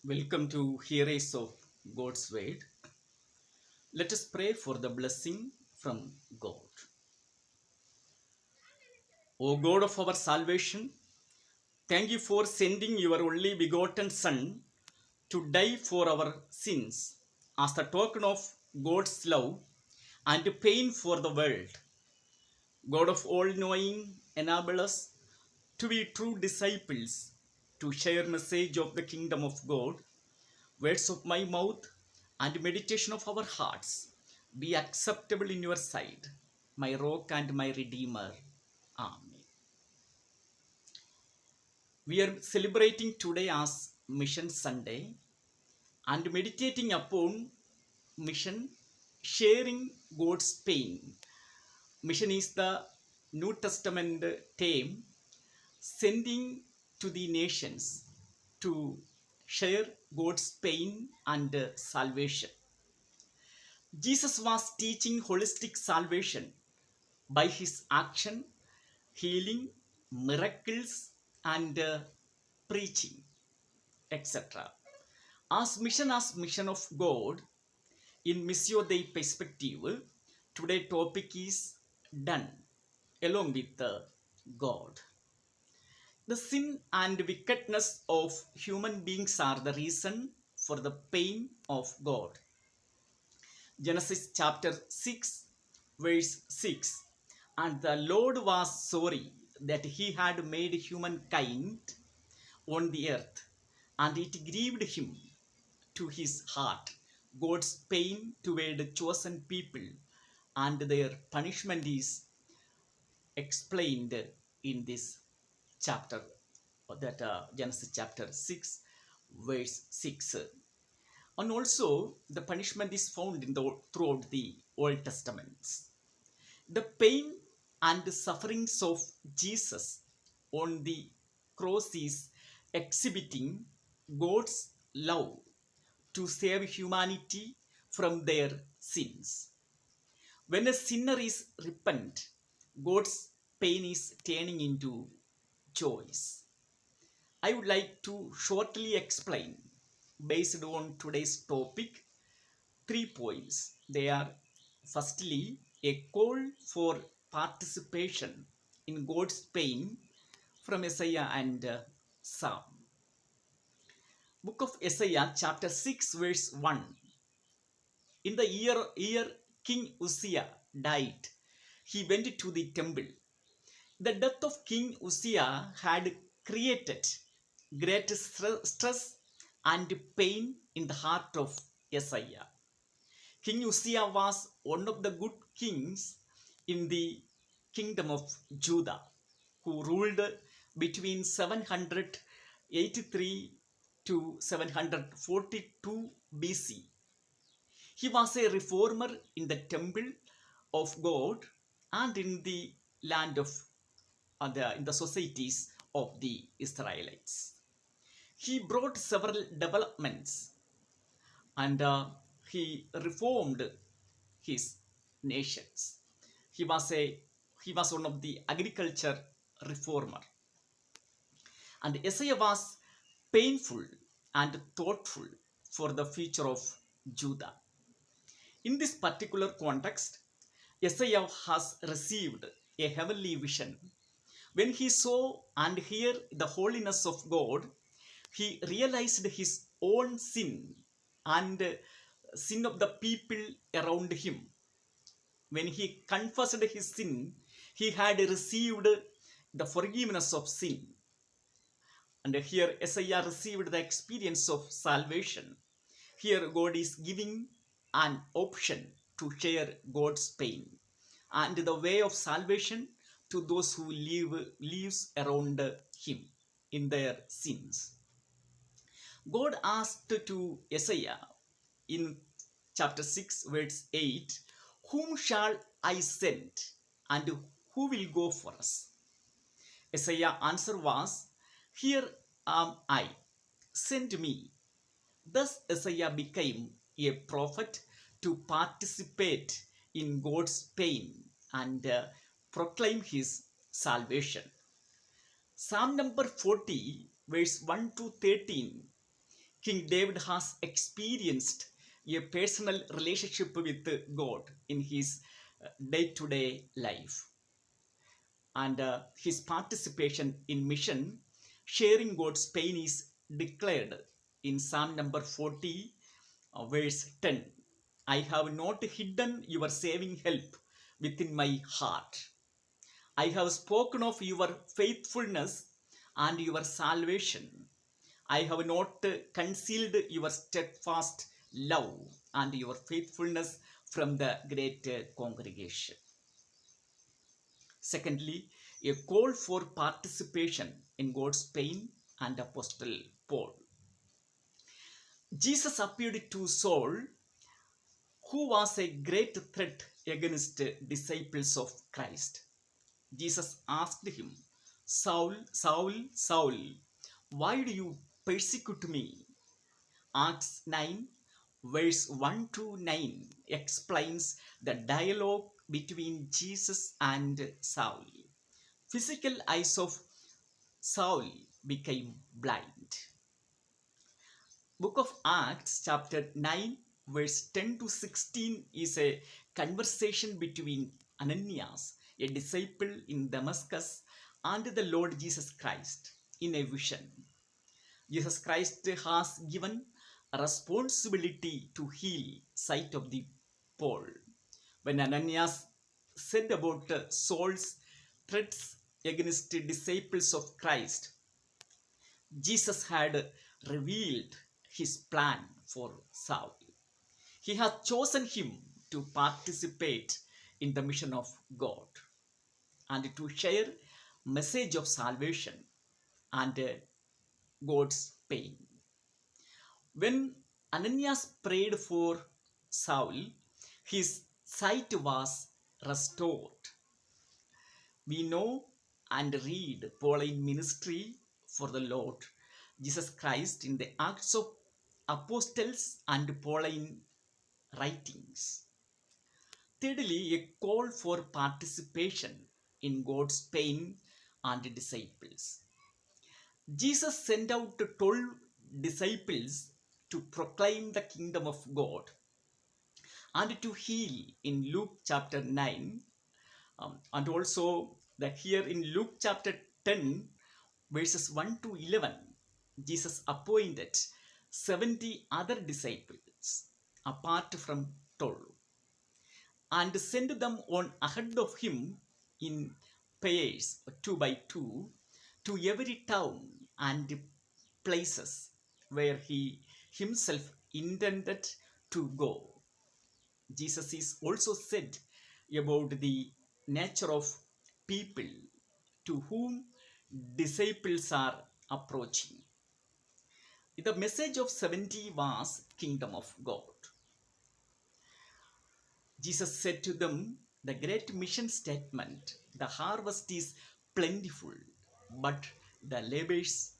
Welcome to Hearers of God's Word. Let us pray for the blessing from God. O God of our salvation, thank you for sending your only begotten Son to die for our sins as the token of God's love and pain for the world. God of all knowing, enable us to be true disciples, to share message of the kingdom of God. Words of my mouth and meditation of our hearts be acceptable in your sight, my rock and my redeemer. Amen. We are celebrating today as Mission Sunday and meditating upon mission, sharing God's pain. Mission is the New Testament term sending to the nations to share God's pain and salvation. Jesus was teaching holistic salvation by his action, healing, miracles, and preaching, etc. As mission of God in Missio Dei perspective, today topic is done along with God. The sin and wickedness of human beings are the reason for the pain of God. Genesis chapter 6, verse 6. And the Lord was sorry that he had made humankind on the earth, and it grieved him to his heart. God's pain toward chosen people and their punishment is explained in this chapter, that Genesis chapter 6, verse 6. And also the punishment is found in throughout the Old Testaments. The pain and the sufferings of Jesus on the cross is exhibiting God's love to save humanity from their sins. When a sinner is repent, God's pain is turning into joys. I would like to shortly explain, based on today's topic, 3 points. They are firstly a call for participation in God's pain from Isaiah and Psalm. Book of Isaiah, chapter 6, verse 1. In the year King Uzziah died, he went to the temple. The death of King Uzziah had created great stress and pain in the heart of Isaiah. King Uzziah was one of the good kings in the kingdom of Judah, who ruled between 783 to 742 BC. He was a reformer in the temple of God and in the land of in the societies of the Israelites. He brought several developments and he reformed his nations. He was a he was one of the agriculture reformer, and Isaiah was painful and thoughtful for the future of Judah. In this particular context, Isaiah has received a heavenly vision. When he saw and heard the holiness of God, he realized his own sin and sin of the people around him. When he confessed his sin, he had received the forgiveness of sin. And here Isaiah received the experience of salvation. Here God is giving an option to share God's pain and the way of salvation to those who lives around him in their sins. God asked to Isaiah in chapter 6, verse 8, whom shall I send and who will go for us? Isaiah's answer was, here am I, send me. Thus Isaiah became a prophet to participate in God's pain and proclaim his salvation. Psalm number 40, verse 1 to 13 King David has experienced a personal relationship with God in his day to day life. And his participation in mission, sharing God's pain, is declared in Psalm number 40, verse 10. I have not hidden your saving help within my heart. I have spoken of your faithfulness and your salvation. I have not concealed your steadfast love and your faithfulness from the great congregation. Secondly, a call for participation in God's pain and Apostle Paul. Jesus appeared to Saul, who was a great threat against disciples of Christ. Jesus asked him, Saul, Saul, Saul, why do you persecute me? Acts 9, verse 1 to 9 explains the dialogue between Jesus and Saul. Physical eyes of Saul became blind. Book of Acts, chapter 9, verse 10 to 16 is a conversation between Ananias, a disciple in Damascus, and the Lord Jesus Christ in a vision. Jesus Christ has given a responsibility to heal sight of the Paul. When Ananias said about Saul's threats against the disciples of Christ, Jesus had revealed his plan for Saul. He had chosen him to participate in the mission of God and to share message of salvation and God's pain. When Ananias prayed for Saul, his sight was restored. We know and read Pauline ministry for the Lord Jesus Christ in the Acts of Apostles and Pauline writings. Thirdly, a call for participation in God's pain and disciples. Jesus sent out 12 disciples to proclaim the kingdom of God and to heal in Luke chapter 9, and also that here in Luke chapter 10 verses 1 to 11, Jesus appointed 70 other disciples apart from 12 and sent them on ahead of him in pairs, two by two, to every town and places where he himself intended to go. Jesus is also said about the nature of people to whom disciples are approaching. The message of 70 was kingdom of God. Jesus said to them the great mission statement, the harvest is plentiful, but the laborers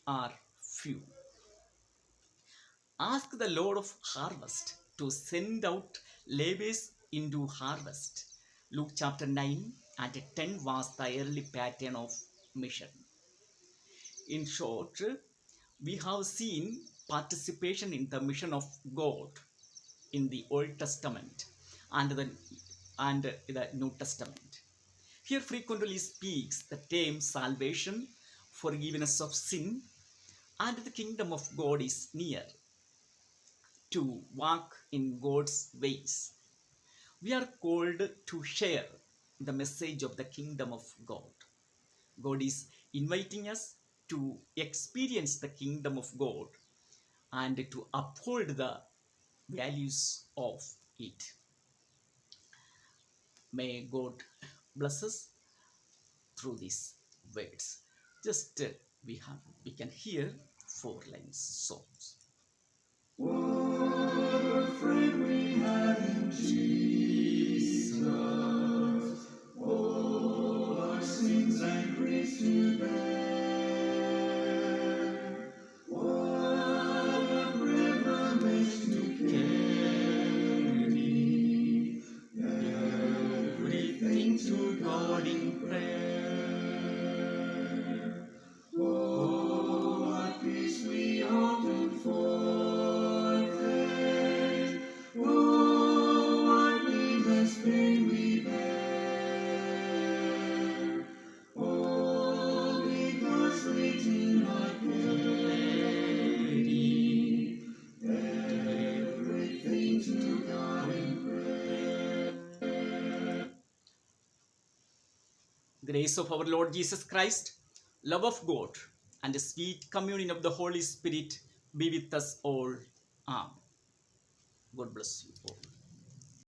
are few. Ask the Lord of harvest to send out laborers into harvest. Luke chapter 9 and 10 was the early pattern of mission. In short, we have seen participation in the mission of God in the Old Testament and the New Testament. Here frequently speaks the term salvation, forgiveness of sin, and the kingdom of God is near, to walk in God's ways. We are called to share the message of the kingdom of God. God is inviting us to experience the kingdom of God and to uphold the values of it. May God bless us through these words. Just we can hear 4 lines songs. What a friend we have in Jesus, all our sins and griefs to bear. What a privilege to carry everything to God in prayer. Oh, what peace we often Grace of our Lord Jesus Christ, love of God, and the sweet communion of the Holy Spirit be with us all. Amen. God bless you all.